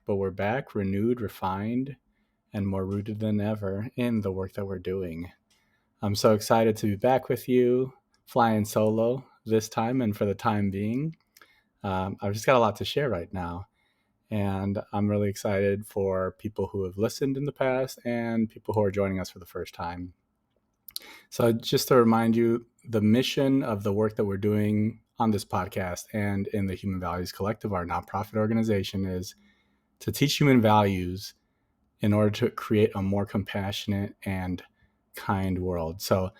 but we're back, renewed, refined, and more rooted than ever in the work that we're doing. I'm so excited to be back with you, flying solo this time and for the time being. I've just got a lot to share right now, and I'm really excited for people who have listened in the past and people who are joining us for the first time. So, just to remind you, the mission of the work that we're doing on this podcast and in the Human Values Collective, our nonprofit organization, is to teach human values in order to create a more compassionate and kind world. So,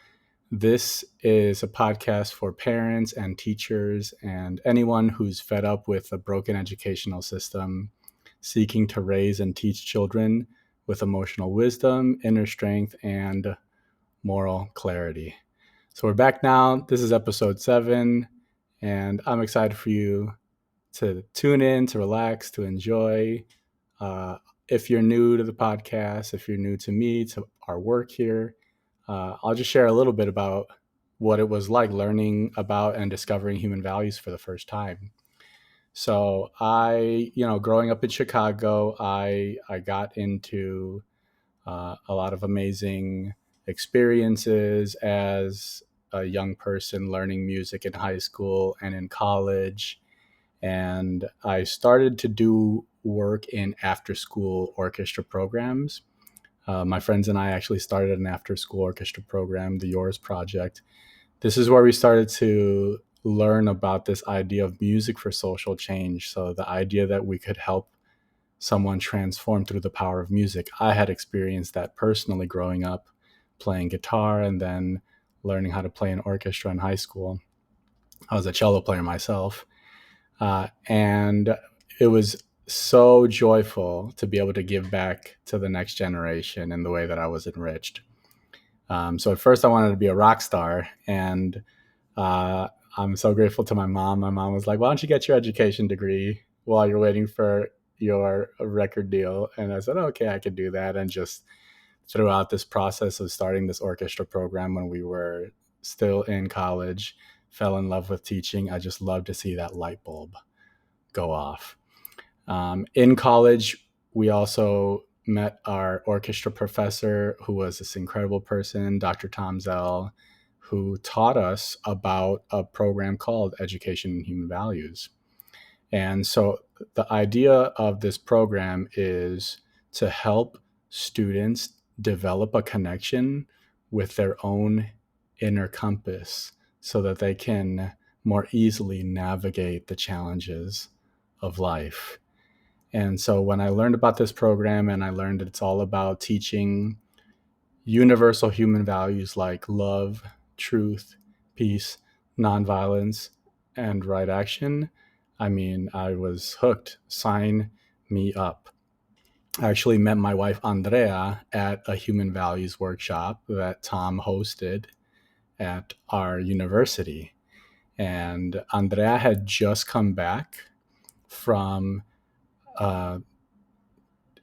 this is a podcast for parents and teachers and anyone who's fed up with a broken educational system, seeking to raise and teach children with emotional wisdom, inner strength, and moral clarity. So we're back now. This is episode 7, and I'm excited for you to tune in, to relax, to enjoy. If you're new to the podcast, if you're new to me, to our work here, I'll just share a little bit about what it was like learning about and discovering human values for the first time. So growing up in Chicago, I got into a lot of amazing experiences as a young person learning music in high school and in college. And I started to do work in after school orchestra programs. My friends and I actually started an after school orchestra program, the Yours Project. This is where we started to learn about this idea of music for social change. So the idea that we could help someone transform through the power of music. I had experienced that personally growing up, playing guitar and then learning how to play an orchestra in high school. I was a cello player myself. And it was so joyful to be able to give back to the next generation in the way that I was enriched. So at first I wanted to be a rock star, and I'm so grateful to my mom. My mom was like, why don't you get your education degree while you're waiting for your record deal? And I said, okay, I could do that. And just throughout this process of starting this orchestra program when we were still in college, fell in love with teaching. I just love to see that light bulb go off. In college, we also met our orchestra professor, who was this incredible person, Dr. Tom Zell, who taught us about a program called Education in Human Values. And so the idea of this program is to help students develop a connection with their own inner compass so that they can more easily navigate the challenges of life. And so when I learned about this program and I learned that it's all about teaching universal human values like love, truth, peace, nonviolence, and right action, I mean, I was hooked. Sign me up. I actually met my wife, Andrea, at a human values workshop that Tom hosted at our university. And Andrea had just come back from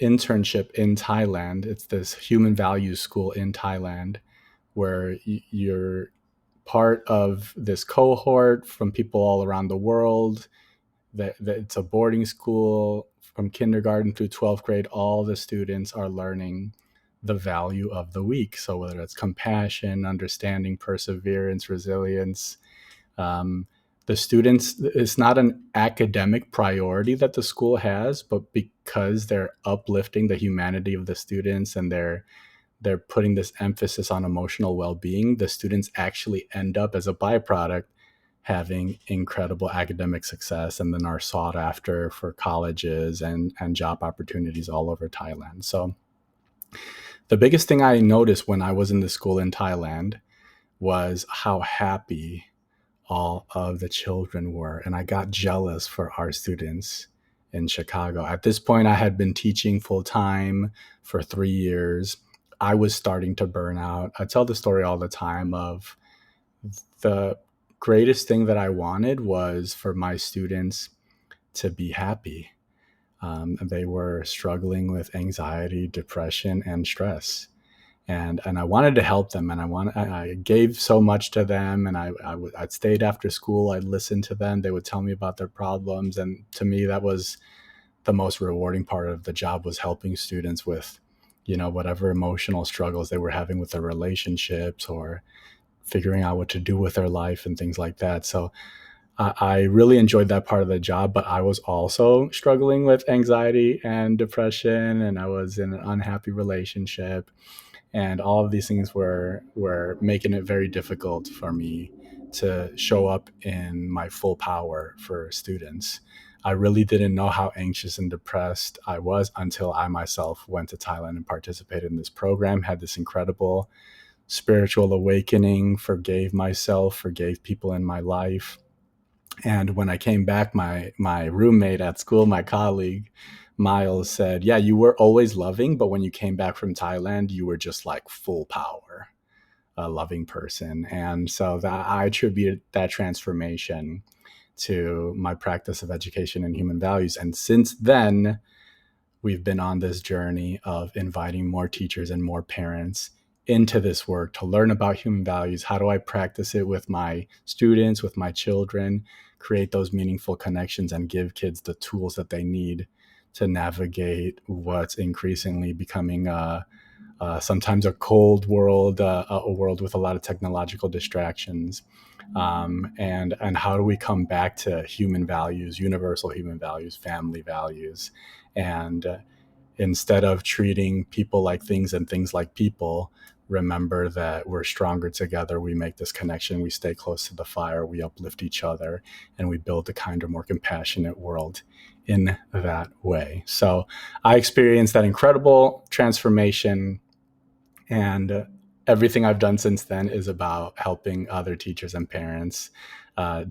internship in Thailand. It's this human values school in Thailand where you're part of this cohort from people all around the world. That it's a boarding school from kindergarten through 12th grade. All the students are learning the value of the week. So whether it's compassion, understanding, perseverance, resilience, the students, it's not an academic priority that the school has, but because they're uplifting the humanity of the students and they're putting this emphasis on emotional well-being, the students actually end up as a byproduct having incredible academic success and then are sought after for colleges and job opportunities all over Thailand. So the biggest thing I noticed when I was in the school in Thailand was how happy all of the children were. And I got jealous for our students in Chicago. At this point, I had been teaching full time for 3 years. I was starting to burn out. I tell the story all the time of the greatest thing that I wanted was for my students to be happy. They were struggling with anxiety, depression, and stress. And I wanted to help them, and I gave so much to them, and I'd stayed after school. I'd listen to them. They would tell me about their problems, and to me, that was the most rewarding part of the job was helping students with, whatever emotional struggles they were having with their relationships or figuring out what to do with their life and things like that. So I really enjoyed that part of the job, but I was also struggling with anxiety and depression, and I was in an unhappy relationship, and all of these things were making it very difficult for me to show up in my full power for students. I really didn't know how anxious and depressed I was until I myself went to Thailand and participated in this program, had this incredible spiritual awakening, forgave myself, forgave people in my life. And when I came back, my roommate at school, my colleague Miles, said, "Yeah, you were always loving, but when you came back from Thailand, you were just like full power, a loving person." And so that I attribute that transformation to my practice of education and human values. And since then, we've been on this journey of inviting more teachers and more parents into this work to learn about human values. How do I practice it with my students, with my children, create those meaningful connections and give kids the tools that they need to navigate what's increasingly becoming sometimes a cold world, a world with a lot of technological distractions. And how do we come back to human values, universal human values, family values, and instead of treating people like things and things like people, remember that we're stronger together. We make this connection. We stay close to the fire. We uplift each other, and we build a kinder, more compassionate world in that way. So I experienced that incredible transformation, and everything I've done since then is about helping other teachers and parents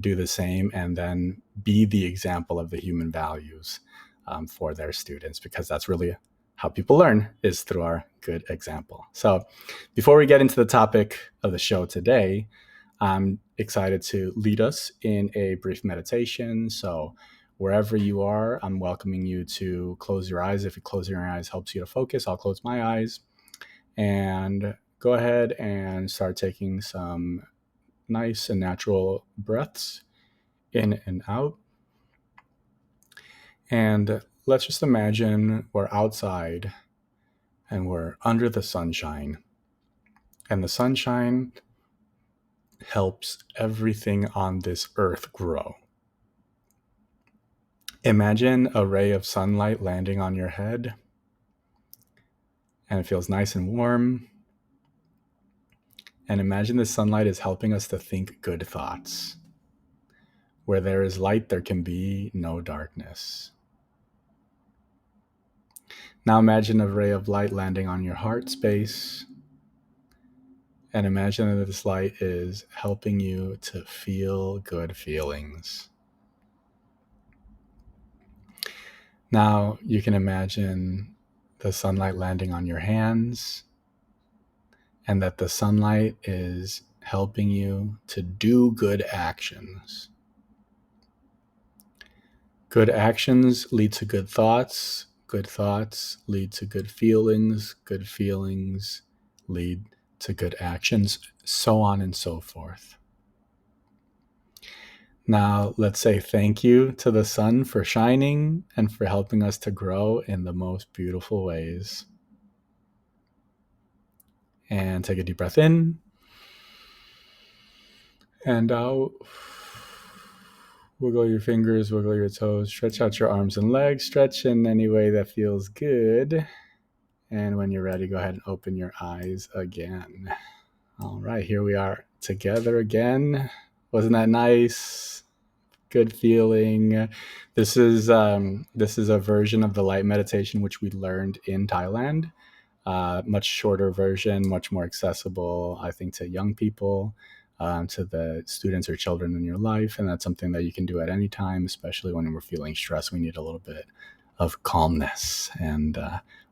do the same, and then be the example of the human values for their students, because that's really how people learn, is through our good example. So before we get into the topic of the show today, I'm excited to lead us in a brief meditation. So wherever you are, I'm welcoming you to close your eyes. If closing your eyes helps you to focus, I'll close my eyes and go ahead and start taking some nice and natural breaths in and out. And let's just imagine we're outside and we're under the sunshine. And the sunshine helps everything on this earth grow. Imagine a ray of sunlight landing on your head, and it feels nice and warm. And imagine the sunlight is helping us to think good thoughts. Where there is light, there can be no darkness. Now imagine a ray of light landing on your heart space, and imagine that this light is helping you to feel good feelings. Now you can imagine the sunlight landing on your hands, and that the sunlight is helping you to do good actions. Good actions lead to good thoughts. Good thoughts lead to good feelings. Good feelings lead to good actions, so on and so forth. Now, let's say thank you to the sun for shining and for helping us to grow in the most beautiful ways. And take a deep breath in and out. Wiggle your fingers, wiggle your toes, stretch out your arms and legs, stretch in any way that feels good. And when you're ready, go ahead and open your eyes again. All right, here we are together again. Wasn't that nice? Good feeling. This is a version of the light meditation which we learned in Thailand. Much shorter version, much more accessible, I think, to young people, to the students or children in your life. And that's something that you can do at any time, especially when we're feeling stressed. We need a little bit of calmness. And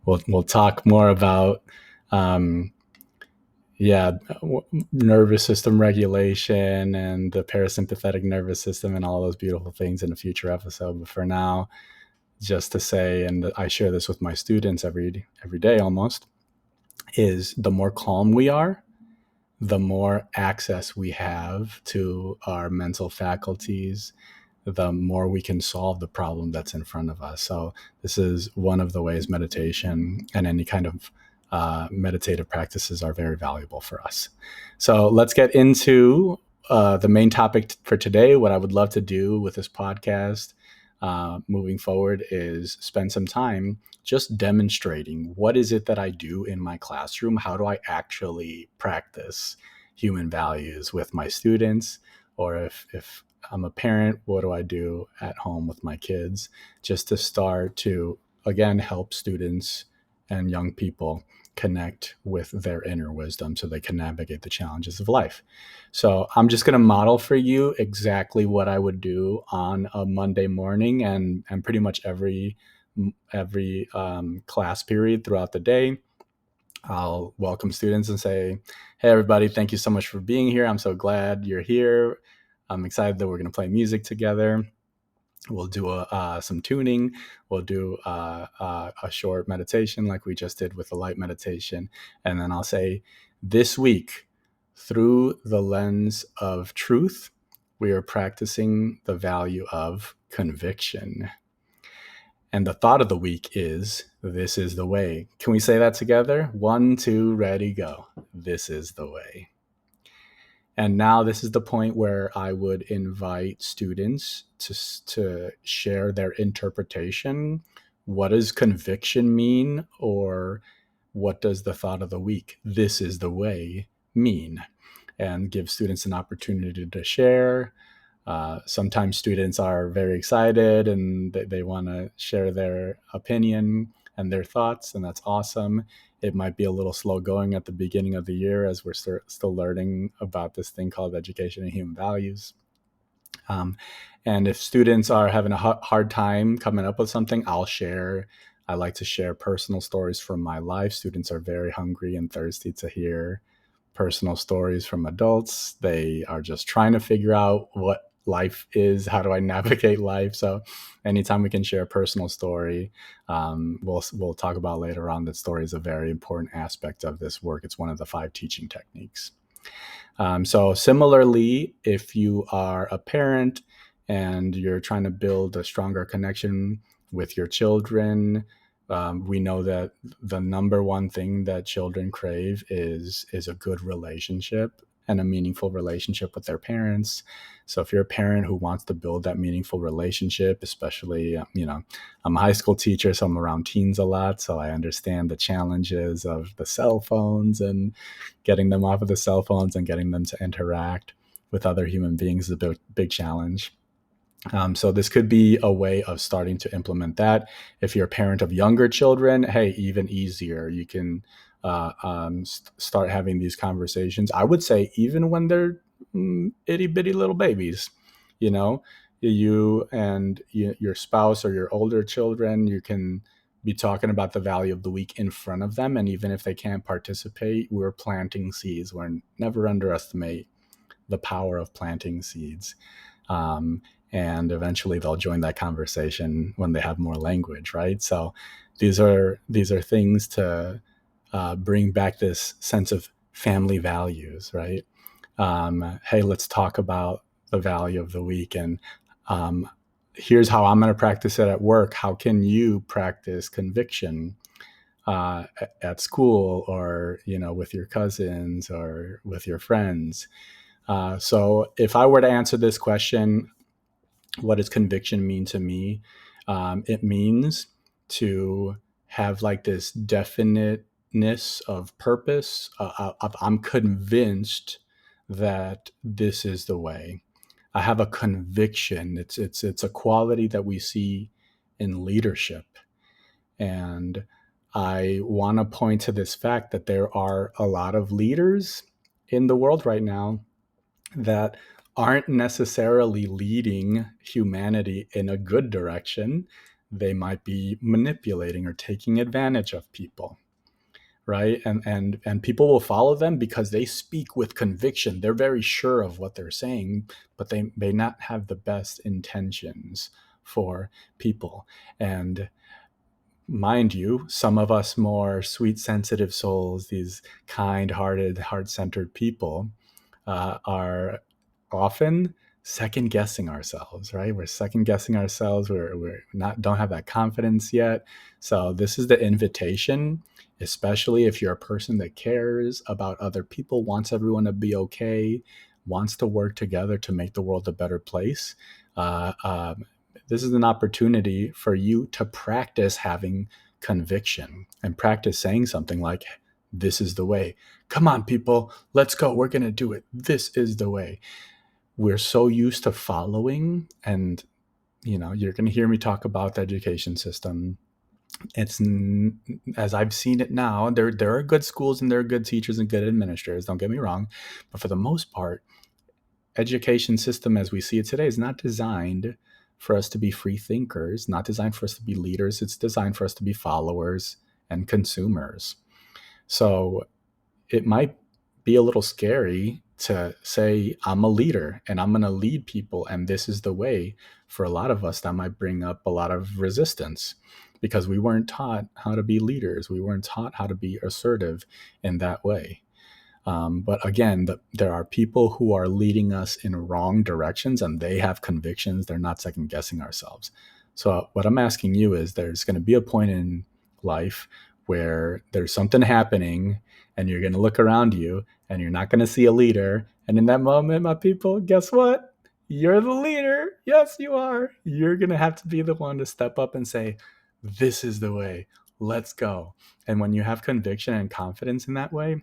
we'll talk more about nervous system regulation and the parasympathetic nervous system and all those beautiful things in a future episode. But for now, just to say, and I share this with my students every day almost, is the more calm we are, the more access we have to our mental faculties, the more we can solve the problem that's in front of us. So this is one of the ways meditation and any kind of meditative practices are very valuable for us. So let's get into the main topic for today. What I would love to do with this podcast moving forward is spend some time just demonstrating what is it that I do in my classroom. How do I actually practice human values with my students? Or if I'm a parent, what do I do at home with my kids, just to start to, again, help students and young people connect with their inner wisdom so they can navigate the challenges of life. So I'm just going to model for you exactly what I would do on a Monday morning and pretty much every class period throughout the day. I'll welcome students and say, hey, everybody, thank you so much for being here. I'm so glad you're here. I'm excited that we're going to play music together. We'll do some tuning. We'll do a short meditation like we just did with the light meditation. And then I'll say, this week, through the lens of truth, we are practicing the value of conviction. And the thought of the week is, this is the way. Can we say that together? 1, 2, ready, go. This is the way. And now this is the point where I would invite students to share their interpretation. What does conviction mean? Or what does the thought of the week, this is the way, mean? And give students an opportunity to share. Sometimes students are very excited and they want to share their opinion and their thoughts, and that's awesome. It might be a little slow going at the beginning of the year as we're still learning about this thing called education and human values. And if students are having a hard time coming up with something, I'll share. I like to share personal stories from my life. Students are very hungry and thirsty to hear personal stories from adults. They are just trying to figure out what life is. How do I navigate life? So anytime we can share a personal story, we'll talk about later on that story is a very important aspect of this work. It's one of the 5 teaching techniques. So similarly, if you are a parent and you're trying to build a stronger connection with your children, we know that the number one thing that children crave is a good relationship and a meaningful relationship with their parents. So if you're a parent who wants to build that meaningful relationship, especially, I'm a high school teacher, so I'm around teens a lot. So I understand the challenges of the cell phones and getting them off of the cell phones and getting them to interact with other human beings is a big challenge. So this could be a way of starting to implement that. If you're a parent of younger children, hey, even easier. You can start having these conversations. I would say even when they're itty bitty little babies, you know, you and your spouse or your older children, you can be talking about the value of the week in front of them. And even if they can't participate, we're planting seeds. We're never underestimate the power of planting seeds. Um, and eventually they'll join that conversation when they have more language, right? So these are things to bring back this sense of family values, right? Hey, let's talk about the value of the week, and here's how I'm going to practice it at work. How can you practice conviction at school, or with your cousins or with your friends? So if I were to answer this question, what does conviction mean to me? It means to have like this definiteness of purpose. I'm convinced that this is the way. I have a conviction. It's a quality that we see in leadership, and I want to point to this fact that there are a lot of leaders in the world right now that aren't necessarily leading humanity in a good direction. They might be manipulating or taking advantage of people, right? And people will follow them because they speak with conviction. They're very sure of what they're saying, but they may not have the best intentions for people. And mind you, some of us more sweet, sensitive souls, these kind-hearted, heart-centered people, are often second guessing ourselves, right? We're second guessing ourselves. We're not, don't have that confidence yet. So this is the invitation, especially if you're a person that cares about other people, wants everyone to be okay, wants to work together to make the world a better place. Uh, um, this is an opportunity for you to practice having conviction and practice saying something like, this is the way. Come on, people, let's go. We're going to do it. This is the way. We're so used to following, and you're going to hear me talk about the education system. It's, as I've seen it now, there are good schools and there are good teachers and good administrators, don't get me wrong, but for the most part, education system as we see it today is not designed for us to be free thinkers, not designed for us to be leaders. It's designed for us to be followers and consumers. So it might be a little scary to say, I'm a leader and I'm going to lead people, and this is the way. For a lot of us, that might bring up a lot of resistance because we weren't taught how to be leaders. We weren't taught how to be assertive in that way. But again, there are people who are leading us in wrong directions, and they have convictions. They're not second guessing ourselves. So what I'm asking you is, there's going to be a point in life where there's something happening and you're going to look around you and you're not going to see a leader. And in that moment, my people, guess what? You're the leader. Yes, you are. You're going to have to be the one to step up and say, this is the way. Let's go. And when you have conviction and confidence in that way,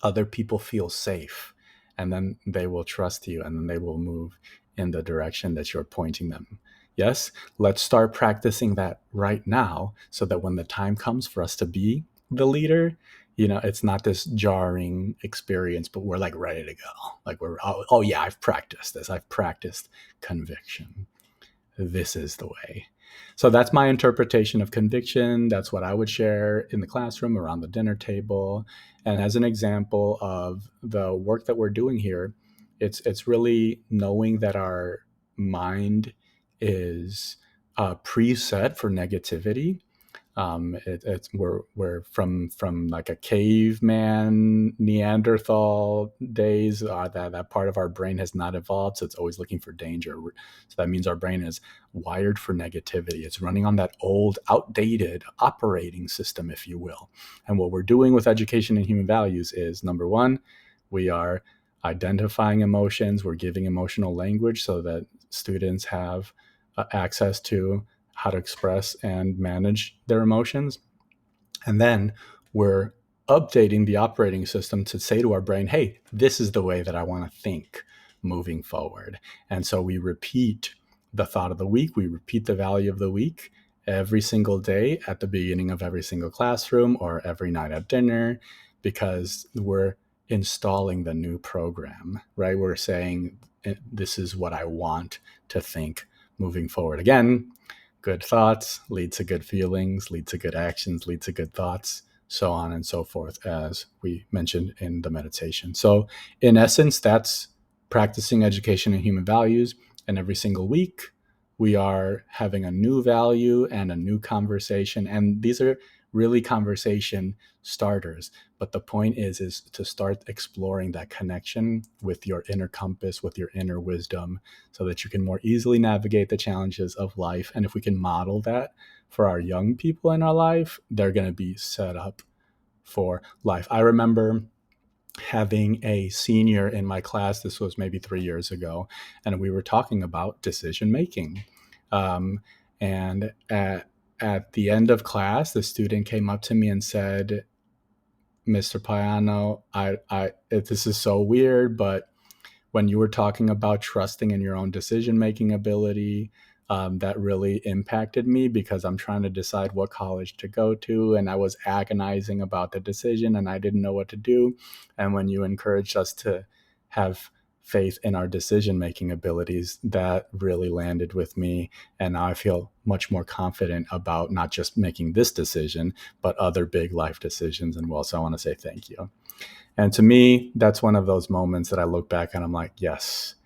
other people feel safe, and then they will trust you, and then they will move in the direction that you're pointing them. Yes, let's start practicing that right now so that when the time comes for us to be the leader, it's not this jarring experience, but we're like ready to go. Like we're, oh yeah, I've practiced this. I've practiced conviction. This is the way. So that's my interpretation of conviction. That's what I would share in the classroom, around the dinner table. And as an example of the work that we're doing here, it's really knowing that our mind is preset for negativity. It's we're from like a caveman Neanderthal days. That part of our brain has not evolved, so it's always looking for danger. So that means our brain is wired for negativity. It's running on that old, outdated operating system, if you will. And what we're doing with education and human values is, number one, we are identifying emotions. We're giving emotional language so that students have access to how to express and manage their emotions. And then we're updating the operating system to say to our brain, hey, this is the way that I want to think moving forward. And so we repeat the thought of the week, we repeat the value of the week every single day at the beginning of every single classroom or every night at dinner, because we're installing the new program, right? We're saying, this is what I want to think moving forward. Again, good thoughts lead to good feelings, lead to good actions, lead to good thoughts, so on and so forth, as we mentioned in the meditation. So, in essence, that's practicing education and human values. And every single week, we are having a new value and a new conversation. And these are really conversation starters. But the point is to start exploring that connection with your inner compass, with your inner wisdom, so that you can more easily navigate the challenges of life. And if we can model that for our young people in our life, they're going to be set up for life. I remember having a senior in my class, this was maybe 3 years ago, and we were talking about decision making. Um, and at the end of class, the student came up to me and said, Mr. Payano, this is so weird, but when you were talking about trusting in your own decision making ability, that really impacted me, because I'm trying to decide what college to go to, and I was agonizing about the decision and I didn't know what to do. And when you encouraged us to have faith in our decision making abilities, that really landed with me. And now I feel much more confident about not just making this decision, but other big life decisions. And well, so I want to say thank you. And to me, that's one of those moments that I look back and I'm like, yes,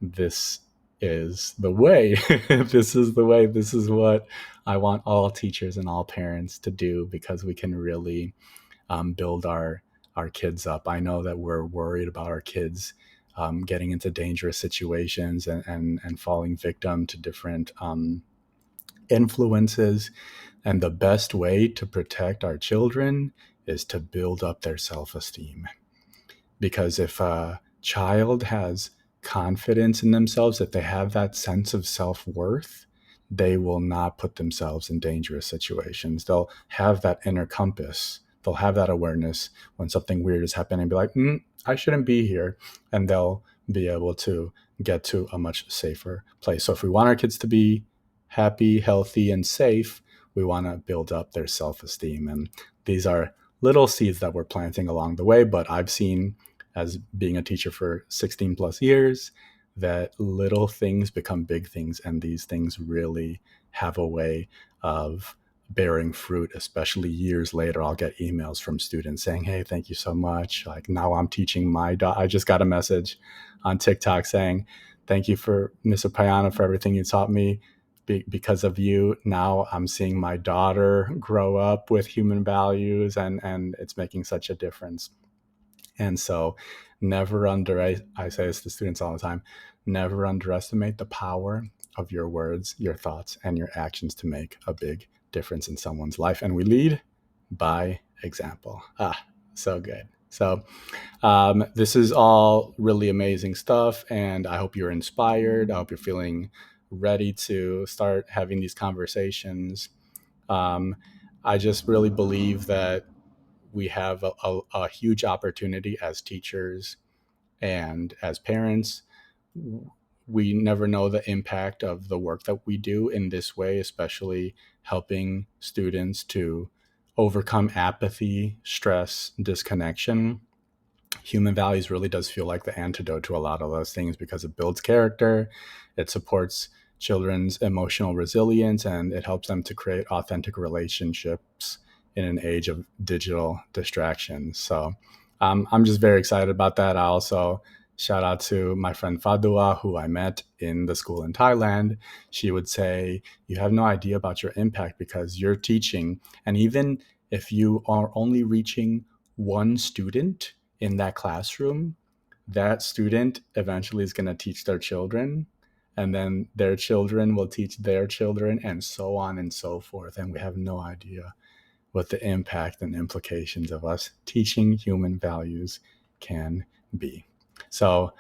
this is the way. This is the way. This is what I want all teachers and all parents to do, because we can really build our kids up. I know that we're worried about our kids getting into dangerous situations and falling victim to different influences. And the best way to protect our children is to build up their self esteem. Because if a child has confidence in themselves, if they have that sense of self worth, they will not put themselves in dangerous situations. They'll have that inner compass. They'll have that awareness when something weird is happening and be like, I shouldn't be here. And they'll be able to get to a much safer place. So if we want our kids to be happy, healthy, and safe, we want to build up their self esteem. And these are little seeds that we're planting along the way. But I've seen, as being a teacher for 16 plus years, that little things become big things, and these things really have a way of bearing fruit. Especially years later, I'll get emails from students saying, hey, thank you so much, like now I'm teaching my daughter. I just got a message on TikTok saying, thank you for Mr. Payano for everything you taught me. Because of you, now I'm seeing my daughter grow up with human values, and it's making such a difference. And so I say this to students all the time, never underestimate the power of your words, your thoughts, and your actions to make a big difference in someone's life. And we lead by example. So good. So this is all really amazing stuff, and I hope you're inspired. I hope you're feeling ready to start having these conversations. Um, I just really believe that we have a huge opportunity as teachers and as parents. We never know the impact of the work that we do in this way, especially helping students to overcome apathy, stress, disconnection. Human values really does feel like the antidote to a lot of those things, because it builds character, it supports children's emotional resilience, and it helps them to create authentic relationships in an age of digital distractions. So I'm just very excited about that. I also shout out to my friend Fadua, who I met in the school in Thailand. She would say, you have no idea about your impact because you're teaching. And even if you are only reaching one student in that classroom, that student eventually is going to teach their children, and then their children will teach their children, and so on and so forth. And we have no idea what the impact and implications of us teaching human values can be. So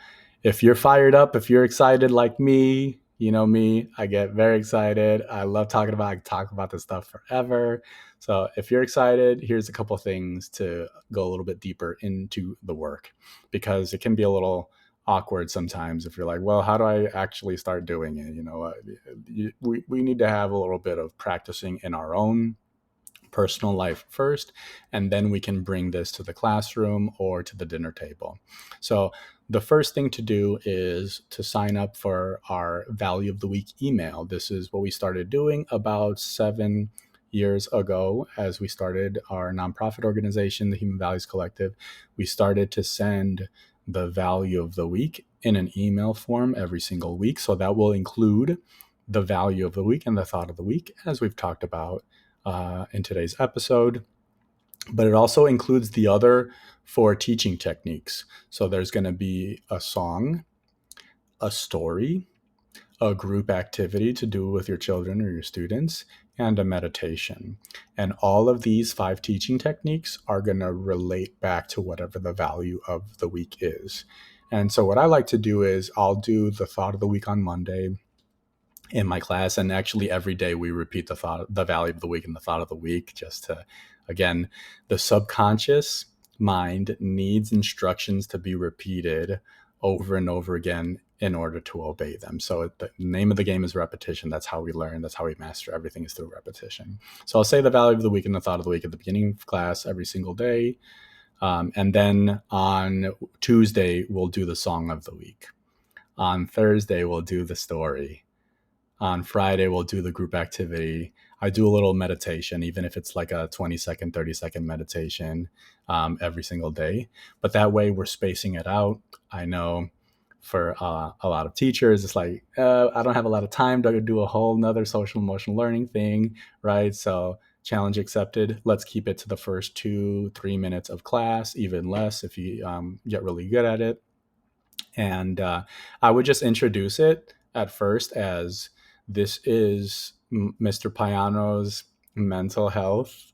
if you're fired up, if you're excited like me, you know me, I get very excited. I can talk about this stuff forever. So if you're excited, here's a couple things to go a little bit deeper into the work, because it can be a little awkward sometimes if you're like, well, how do I actually start doing it? We need to have a little bit of practicing in our own personal life first, and then we can bring this to the classroom or to the dinner table. So the first thing to do is to sign up for our Value of the Week email. This is what we started doing about 7 years ago as we started our nonprofit organization, the Human Values Collective. We started to send the value of the week in an email form every single week. So that will include the value of the week and the thought of the week, as we've talked about in today's episode. But it also includes the other 4 teaching techniques. So there's going to be a song, a story, a group activity to do with your children or your students, and a meditation. And all of these 5 teaching techniques are going to relate back to whatever the value of the week is. And so what I like to do is I'll do the thought of the week on Monday in my class, and actually every day we repeat the value of the week and the thought of the week, just to, again, the subconscious mind needs instructions to be repeated over and over again in order to obey them. So the name of the game is repetition. That's how we learn. That's how we master. Everything is through repetition. So I'll say the value of the week and the thought of the week at the beginning of class every single day. And then on Tuesday, we'll do the song of the week. On Thursday, we'll do the story. On Friday, we'll do the group activity. I do a little meditation, even if it's like a 20-second, 30-second meditation every single day. But that way we're spacing it out. I know for a lot of teachers, it's like, I don't have a lot of time to do a whole nother social emotional learning thing, right? So challenge accepted. Let's keep it to the first 2-3 minutes of class, even less if you get really good at it. And I would just introduce it at first as this is Mr. Payano's mental health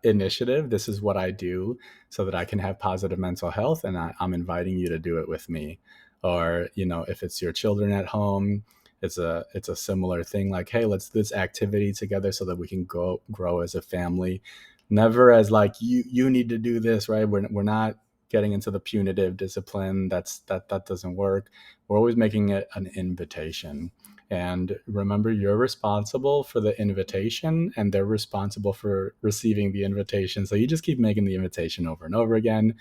initiative. This is what I do so that I can have positive mental health, and I'm inviting you to do it with me. Or, you know, if it's your children at home, it's a similar thing. Like, hey, let's do this activity together so that we can grow as a family. Never as like you need to do this, right? We're not getting into the punitive discipline. That doesn't work. We're always making it an invitation. And remember, you're responsible for the invitation and they're responsible for receiving the invitation. So you just keep making the invitation over and over again.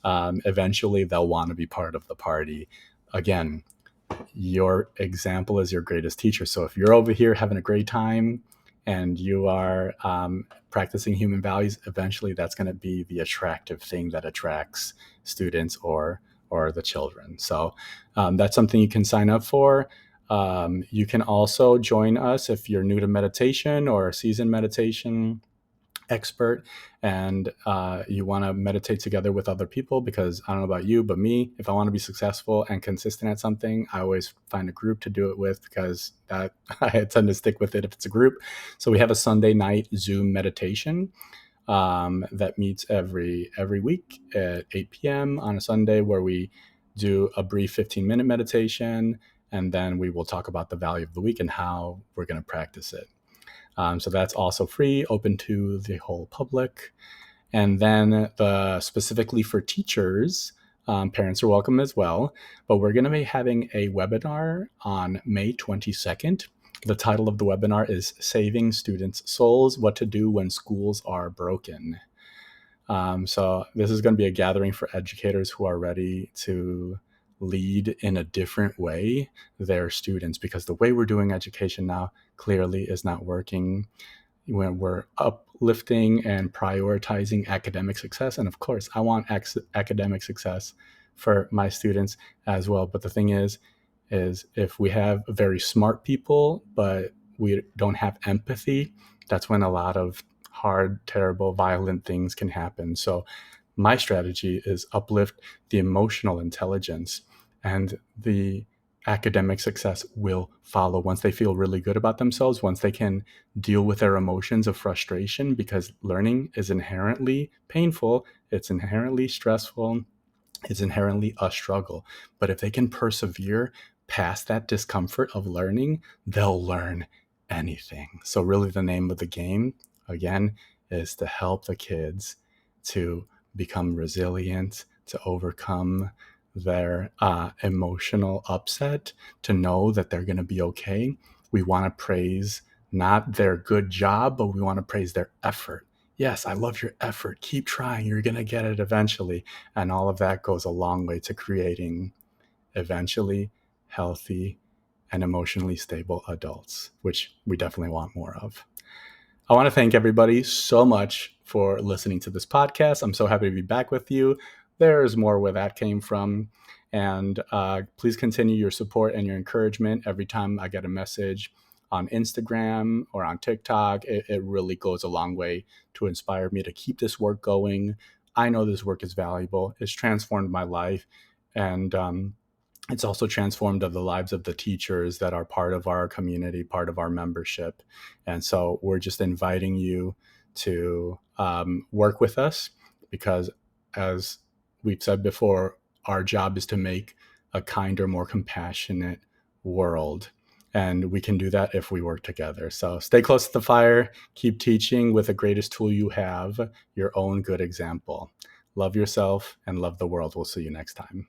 Eventually, they'll want to be part of the party. Again, your example is your greatest teacher. So if you're over here having a great time and you are practicing human values, eventually that's going to be the attractive thing that attracts students or the children. So that's something you can sign up for. You can also join us if you're new to meditation or a seasoned meditation expert and you want to meditate together with other people, because I don't know about you, but me, if I want to be successful and consistent at something, I always find a group to do it with, because that I tend to stick with it if it's a group. So we have a Sunday night Zoom meditation that meets every week at 8 p.m. on a Sunday, where we do a brief 15-minute meditation, and then we will talk about the value of the week and how we're going to practice it. So that's also free, open to the whole public. And then specifically for teachers, parents are welcome as well. But we're going to be having a webinar on May 22nd. The title of the webinar is Saving Students' Souls, What to Do When Schools Are Broken. So this is going to be a gathering for educators who are ready to lead in a different way their students, because the way we're doing education now clearly is not working. When we're uplifting and prioritizing academic success, and of course I want academic success for my students as well, but the thing is if we have very smart people but we don't have empathy, that's when a lot of hard, terrible, violent things can happen. So my strategy is uplift the emotional intelligence, and the academic success will follow once they feel really good about themselves, once they can deal with their emotions of frustration, because learning is inherently painful, it's inherently stressful, it's inherently a struggle. But if they can persevere past that discomfort of learning, they'll learn anything. So really the name of the game, again, is to help the kids to become resilient, to overcome their emotional upset, to know that they're going to be okay. We want to praise not their good job, but we want to praise their effort. Yes, I love your effort. Keep trying. You're going to get it eventually. And all of that goes a long way to creating eventually healthy and emotionally stable adults, which we definitely want more of. I want to thank everybody so much for listening to this podcast. I'm so happy to be back with you. There's more where that came from. And please continue your support and your encouragement every time I get a message on Instagram or on TikTok. It really goes a long way to inspire me to keep this work going. I know this work is valuable. It's transformed my life. And it's also transformed of the lives of the teachers that are part of our community, part of our membership. And so we're just inviting you to work with us, because as we've said before, our job is to make a kinder, more compassionate world. And we can do that if we work together. So stay close to the fire, keep teaching with the greatest tool you have, your own good example. Love yourself and love the world. We'll see you next time.